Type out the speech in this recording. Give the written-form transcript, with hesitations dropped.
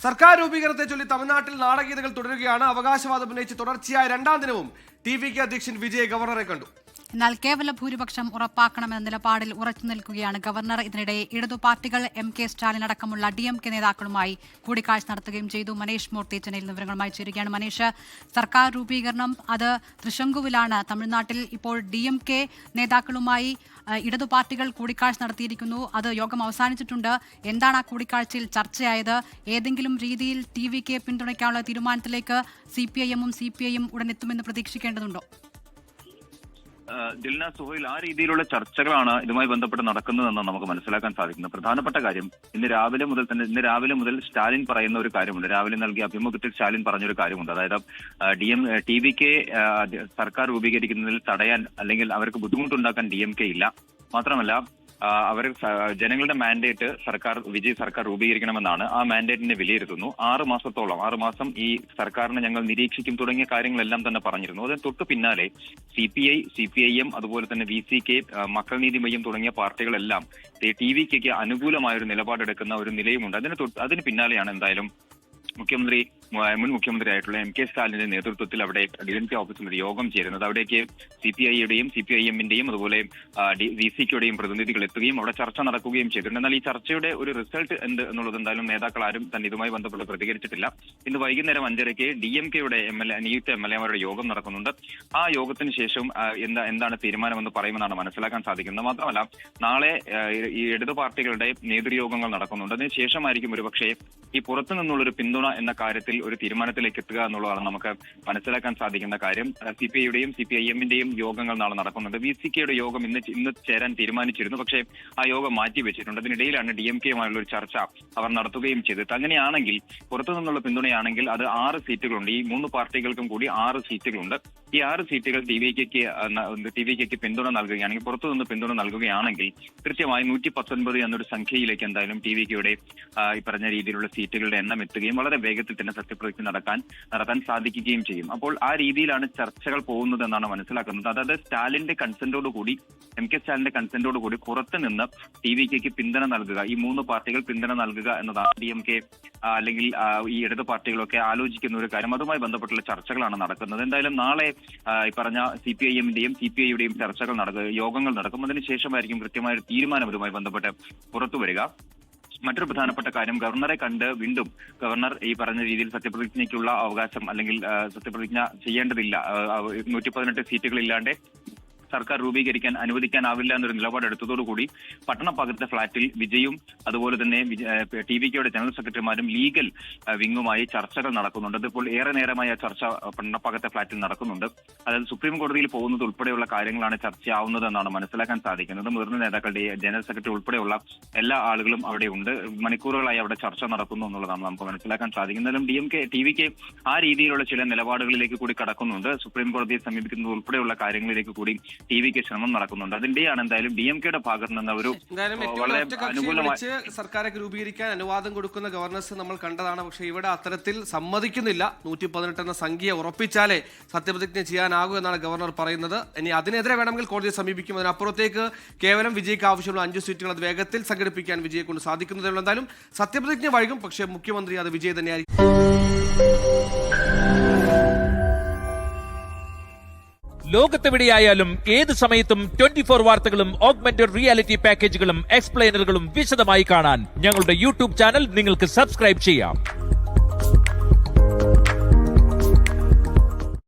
സർക്കാർ രൂപീകരണത്തെ ചൊല്ലി തമിഴ്നാട്ടിൽ നാടകീയതകൾ തുടരുകയാണ്. അവകാശവാദം ഉന്നയിച്ച് തുടർച്ചയായ രണ്ടാം ദിനവും ടി.വി.കെ അധ്യക്ഷൻ വിജയ് ഗവർണറെ കണ്ടു. എന്നാൽ കേവല ഭൂരിപക്ഷം ഉറപ്പാക്കണമെന്ന നിലപാടിൽ ഉറച്ചു നിൽക്കുകയാണ് ഗവർണർ. ഇതിനിടെ ഇടതു പാർട്ടികൾ എം.കെ. സ്റ്റാലിൻ അടക്കമുള്ള ഡി.എം.കെ നേതാക്കളുമായി കൂടിക്കാഴ്ച നടത്തുകയും ചെയ്തു. മനീഷ് മൂർത്തി ചെന്നൈയിൽ വിവരങ്ങളുമായി ചേരുകയാണ്. മനീഷ്, സർക്കാർ രൂപീകരണം അത് തൃശങ്കുവിലാണ്. തമിഴ്നാട്ടിൽ ഇപ്പോൾ ഡി.എം.കെ നേതാക്കളുമായി ഇടതു പാർട്ടികൾ കൂടിക്കാഴ്ച നടത്തിയിരിക്കുന്നു. അത് യോഗം അവസാനിച്ചിട്ടുണ്ട്. എന്താണ് ആ കൂടിക്കാഴ്ചയിൽ ചർച്ചയായത്? ഏതെങ്കിലും രീതിയിൽ ടി.വി.കെ പിന്തുണയ്ക്കാനുള്ള തീരുമാനത്തിലേക്ക് CPIM-ഉം CPI-യും ഉടൻ എത്തുമെന്ന് പ്രതീക്ഷിക്കേണ്ടതുണ്ടോ? ദിൽന, സുഹൈൽ, ആ രീതിയിലുള്ള ചർച്ചകളാണ് ഇതുമായി ബന്ധപ്പെട്ട് നടക്കുന്നതെന്ന് നമുക്ക് മനസ്സിലാക്കാൻ സാധിക്കുന്നത്. പ്രധാനപ്പെട്ട കാര്യം ഇന്ന് രാവിലെ മുതൽ സ്റ്റാലിൻ പറയുന്ന ഒരു കാര്യമുണ്ട്. രാവിലെ നൽകിയ അഭിമുഖത്തിൽ സ്റ്റാലിൻ പറഞ്ഞൊരു കാര്യമുണ്ട്. അതായത് ടി.വി.കെ സർക്കാർ രൂപീകരിക്കുന്നതിൽ തടയാൻ അല്ലെങ്കിൽ അവർക്ക് ബുദ്ധിമുട്ടുണ്ടാക്കാൻ DMK ഇല്ല. മാത്രമല്ല അവർ ജനങ്ങളുടെ മാൻഡേറ്റ് വിജയ് സർക്കാർ രൂപീകരിക്കണമെന്നാണ്. ആ മാൻഡേറ്റിനെ വിലയിരുത്തുന്നു. 6 മാസം ഈ സർക്കാരിനെ ഞങ്ങൾ നിരീക്ഷിക്കും തുടങ്ങിയ കാര്യങ്ങളെല്ലാം തന്നെ പറഞ്ഞിരുന്നു. അതിന് തൊട്ട് പിന്നാലെ CPIM അതുപോലെ തന്നെ VCK, മക്കൾ നീതി മയ്യം തുടങ്ങിയ പാർട്ടികളെല്ലാം ടി.വി.കെക്ക് അനുകൂലമായ ഒരു നിലപാടെടുക്കുന്ന ഒരു നിലയുമുണ്ട്. അതിന് പിന്നാലെയാണ് എന്തായാലും മുൻ മുഖ്യമന്ത്രിയായിട്ടുള്ള M.K. സ്റ്റാലിന്റെ നേതൃത്വത്തിൽ അവിടെ DMK ഓഫീസിൽ ഒരു യോഗം ചേരുന്നത്. അവിടേക്ക് CPI-യുടെയും CPIM-ന്റെയും അതുപോലെ VCK-യുടെയും പ്രതിനിധികൾ എത്തുകയും അവിടെ ചർച്ച നടക്കുകയും ചെയ്തിട്ടുണ്ട്. എന്നാൽ ഈ ചർച്ചയുടെ ഒരു റിസൾട്ട് എന്ത് എന്നുള്ളത് എന്തായാലും നേതാക്കൾ ആരും തന്നെ ഇതുമായി ബന്ധപ്പെട്ട് പ്രതികരിച്ചിട്ടില്ല. ഇന്ന് വൈകുന്നേരം 5:30-ക്ക് DMK-യുടെ നിയുക്ത MLA-മാരുടെ യോഗം നടക്കുന്നുണ്ട്. ആ യോഗത്തിന് ശേഷം എന്താണ് തീരുമാനമെന്ന് പറയുമെന്നാണ് മനസ്സിലാക്കാൻ സാധിക്കുന്നത്. മാത്രമല്ല നാളെ ഈ ഇടതു പാർട്ടികളുടെ നേതൃയോഗങ്ങൾ നടക്കുന്നുണ്ട്. അതിന് ശേഷമായിരിക്കും ഒരുപക്ഷെ ഈ പുറത്തു നിന്നുള്ളൊരു പിന്തുണ എന്ന കാര്യത്തിൽ ഒരു തീരുമാനത്തിലേക്ക് എത്തുക എന്നുള്ളതാണ് നമുക്ക് മനസ്സിലാക്കാൻ സാധിക്കുന്ന കാര്യം. CPI-യുടെയും CPIM-ന്റെയും യോഗങ്ങൾ നാളെ നടക്കുന്നുണ്ട്. VCK-യുടെ യോഗം ഇന്ന് ചേരാൻ തീരുമാനിച്ചിരുന്നു. പക്ഷേ ആ യോഗം മാറ്റിവെച്ചിട്ടുണ്ട്. അതിനിടയിലാണ് DMK-യുമായുള്ള ഒരു ചർച്ച അവർ നടത്തുകയും ചെയ്തത്. അങ്ങനെയാണെങ്കിൽ പുറത്തു നിന്നുള്ള പിന്തുണയാണെങ്കിൽ അത് 6 സീറ്റുകളുണ്ട്. ഈ 3 പാർട്ടികൾക്കും കൂടി 6 സീറ്റുകളുണ്ട്. ഈ 6 സീറ്റുകൾ ടി.വി.കെക്ക് പിന്തുണ നൽകുകയാണെങ്കിൽ, പുറത്തുനിന്ന് പിന്തുണ നൽകുകയാണെങ്കിൽ കൃത്യമായി 119 എന്നൊരു സംഖ്യയിലേക്ക് എന്തായാലും ടി.വി.കെയുടെ ഈ പറഞ്ഞ രീതിയിലുള്ള സീറ്റുകളുടെ എണ്ണം എത്തുകയും വളരെ വേഗത്തിൽ തന്നെ സത്യപ്രതിജ്ഞ നടത്താൻ സാധിക്കുകയും ചെയ്യും. അപ്പോൾ ആ രീതിയിലാണ് ചർച്ചകൾ പോകുന്നത് എന്നാണ് മനസ്സിലാക്കുന്നത്. അതായത് സ്റ്റാലിന്റെ കൺസെന്റോടുകൂടി M.K. സ്റ്റാലിന്റെ കൺസെന്റോടുകൂടി പുറത്ത് നിന്ന് ടി.വി.കെക്ക് പിന്തുണ നൽകുക, ഈ 3 പാർട്ടികൾ പിന്തുണ നൽകുക എന്നതാണ് DMK അല്ലെങ്കിൽ ഈ ഇടതു പാർട്ടികളൊക്കെ ആലോചിക്കുന്ന ഒരു കാര്യം. അതുമായി ബന്ധപ്പെട്ടുള്ള ചർച്ചകളാണ് നടക്കുന്നത്. എന്തായാലും നാളെ ഈ പറഞ്ഞ CPIM-ന്റെയും CPI-യുടെയും യോഗങ്ങൾ നടക്കും. അതിനുശേഷമായിരിക്കും കൃത്യമായ ഒരു തീരുമാനം ഇതുമായി ബന്ധപ്പെട്ട് പുറത്തുവരിക. മറ്റൊരു പ്രധാനപ്പെട്ട കാര്യം, ഗവർണറെ കണ്ട് വീണ്ടും ഗവർണർ ഈ പറഞ്ഞ രീതിയിൽ സത്യപ്രതിജ്ഞയ്ക്കുള്ള അവകാശം അല്ലെങ്കിൽ സത്യപ്രതിജ്ഞ ചെയ്യേണ്ടതില്ല, 118 സീറ്റുകളില്ലാണ്ട് സർക്കാർ രൂപീകരിക്കാൻ അനുവദിക്കാനാവില്ല എന്നൊരു നിലപാടെടുത്തതോടുകൂടി പട്ടണപ്പകത്തെ ഫ്ളാറ്റിൽ വിജയും അതുപോലെ തന്നെ ടി.വി.കെയുടെ ജനറൽ സെക്രട്ടറിമാരും ലീഗൽ വിങ്ങുമായി ചർച്ചകൾ നടക്കുന്നുണ്ട്. അതിപ്പോൾ ഏറെ നേരമായി ആ ചർച്ച പട്ടണപ്പകത്തെ ഫ്ളാറ്റിൽ നടക്കുന്നുണ്ട്. അതായത് സുപ്രീം കോടതിയിൽ പോകുന്നത് ഉൾപ്പെടെയുള്ള കാര്യങ്ങളാണ് ചർച്ചയാവുന്നത് എന്നാണ് മനസ്സിലാക്കാൻ സാധിക്കുന്നത്. മുതിർന്ന നേതാക്കളുടെ ജനറൽ സെക്രട്ടറി ഉൾപ്പെടെയുള്ള എല്ലാ ആളുകളും അവിടെ ഉണ്ട്. മണിക്കൂറുകളായി അവിടെ ചർച്ച നടക്കുന്നു എന്നുള്ളതാണ് നമുക്ക് മനസ്സിലാക്കാൻ സാധിക്കുന്നതും. ടി.വി.കെ ആ രീതിയിലുള്ള ചില നിലപാടുകളിലേക്ക് കൂടി കടക്കുന്നുണ്ട്. സുപ്രീം കോടതിയെ സമീപിക്കുന്നത് ഉൾപ്പെടെയുള്ള കാര്യങ്ങളിലേക്ക് കൂടി ടി.വി.കെ ശ്രമം നടക്കുന്നുണ്ട്. അതിന്റെയാണ് എന്തായാലും DMK-യുടെ ഭാഗത്ത് നിന്ന് ഒരു വളരെ അനുകൂലമായ സർക്കാരെ രൂപീകരിക്കാൻ അനുവാദം കൊടുക്കുന്ന ഗവർണേഴ്സ് നമ്മൾ കണ്ടതാണ്. പക്ഷേ ഇവിടെ അത്തരത്തിൽ സമ്മതിക്കുന്നില്ല. 118 എന്ന സംഖ്യ ഉറപ്പിച്ചാലേ സത്യപ്രതിജ്ഞ ചെയ്യാനാകൂ എന്നാണ് ഗവർണർ പറയുന്നത്. ഇനി അതിനെതിരെ വേണമെങ്കിൽ കോടതിയെ സമീപിക്കും. അതിനപ്പുറത്തേക്ക് കേവലം വിജയ്ക്ക് ആവശ്യമുള്ള 5 സീറ്റുകൾ അത് വേഗത്തിൽ സംഘടിപ്പിക്കാൻ വിജയെ കൊണ്ട് സാധിക്കുന്നതേ ഉള്ളൂ. എന്തായാലും സത്യപ്രതിജ്ഞ വൈകും. പക്ഷേ മുഖ്യമന്ത്രി അത് വിജയ് തന്നെയായിരിക്കും. ലോകത്തെവിടെയായാലും ഏത് സമയത്തും 24 വാർത്തകളും ഓഗ്മെന്റഡ് റിയാലിറ്റി പാക്കേജുകളും എക്സ്പ്ലെയിനറുകളും വിശദമായി കാണാൻ ഞങ്ങളുടെ YouTube ചാനൽ നിങ്ങൾക്ക് സബ്സ്ക്രൈബ് ചെയ്യാം.